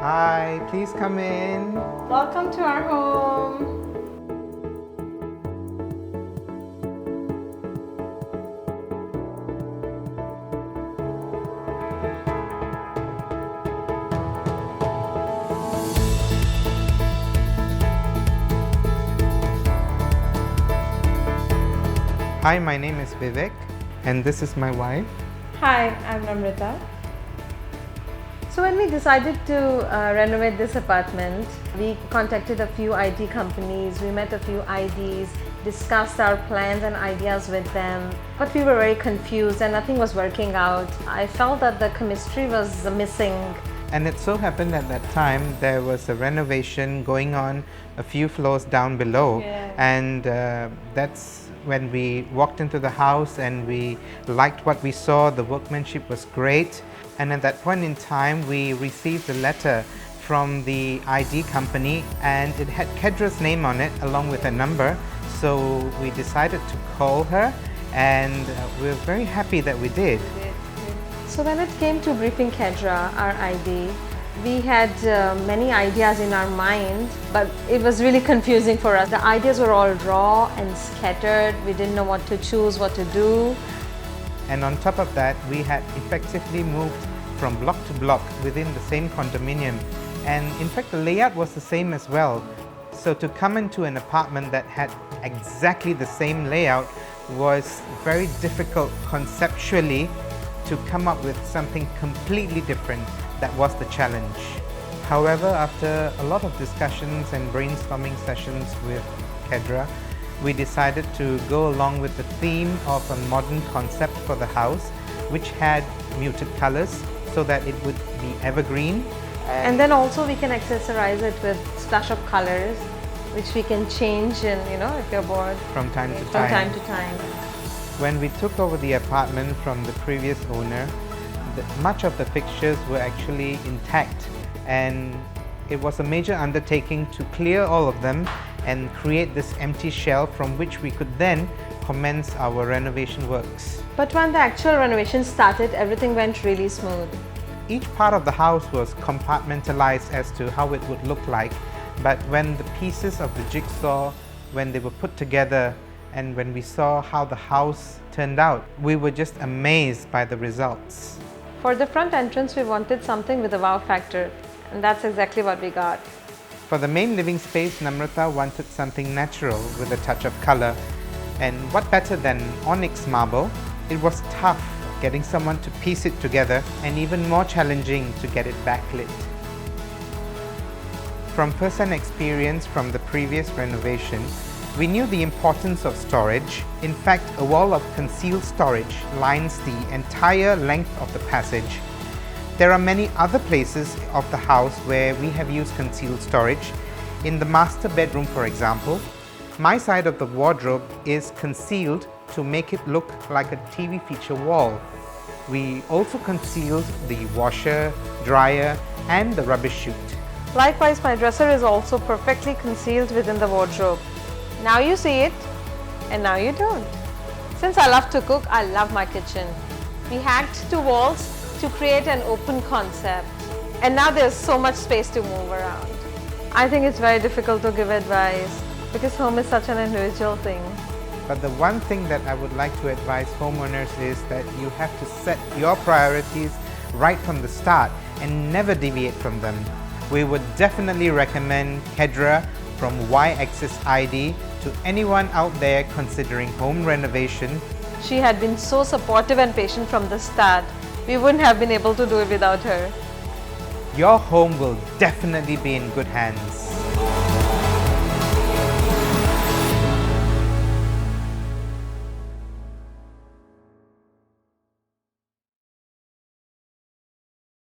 Hi, please come in. Welcome to our home. Hi, my name is Vivek, and this is my wife. Hi, I'm Namrata. So when we decided to renovate this apartment, we contacted a few IT companies, we met a few IDs, discussed our plans and ideas with them, but we were very confused and nothing was working out. I felt that the chemistry was missing. And it so happened at that time there was a renovation going on a few floors down below. Yeah. And that's when we walked into the house and we liked what we saw. The workmanship was great. And at that point in time we received a letter from the ID company and it had Kedra's name on it along with a number. So we decided to call her and we were very happy that we did. So when it came to briefing Kedra, our ID, we had many ideas in our mind, but it was really confusing for us. The ideas were all raw and scattered. We didn't know what to choose, what to do. And on top of that, we had effectively moved from block to block within the same condominium. And in fact, the layout was the same as well. So to come into an apartment that had exactly the same layout was very difficult conceptually to come up with something completely different. That was the challenge. However, after a lot of discussions and brainstorming sessions with Kedra, we decided to go along with the theme of a modern concept for the house, which had muted colors so that it would be evergreen. And then also we can accessorize it with splash of colors, which we can change in, if you're bored. From time to time. When we took over the apartment from the previous owner, much of the fixtures were actually intact, and it was a major undertaking to clear all of them and create this empty shell from which we could then commence our renovation works. But when the actual renovation started, everything went really smooth. Each part of the house was compartmentalized as to how it would look like, but when the pieces of the jigsaw, when they were put together, and when we saw how the house turned out, we were just amazed by the results. For the front entrance, we wanted something with a wow factor, and that's exactly what we got. For the main living space, Namrata wanted something natural with a touch of color. And what better than onyx marble? It was tough getting someone to piece it together and even more challenging to get it backlit. From first-hand experience from the previous renovation, we knew the importance of storage. In fact, a wall of concealed storage lines the entire length of the passage. There are many other places of the house where we have used concealed storage. In the master bedroom, for example, my side of the wardrobe is concealed to make it look like a TV feature wall. We also concealed the washer, dryer, and the rubbish chute. Likewise, my dresser is also perfectly concealed within the wardrobe. Now you see it, and now you don't. Since I love to cook, I love my kitchen. We hacked 2 walls to create an open concept, and now there's so much space to move around. I think it's very difficult to give advice because home is such an individual thing. But the one thing that I would like to advise homeowners is that you have to set your priorities right from the start and never deviate from them. We would definitely recommend Kedra from Yaxis ID to anyone out there considering home renovation. She had been so supportive and patient from the start. We wouldn't have been able to do it without her. Your home will definitely be in good hands.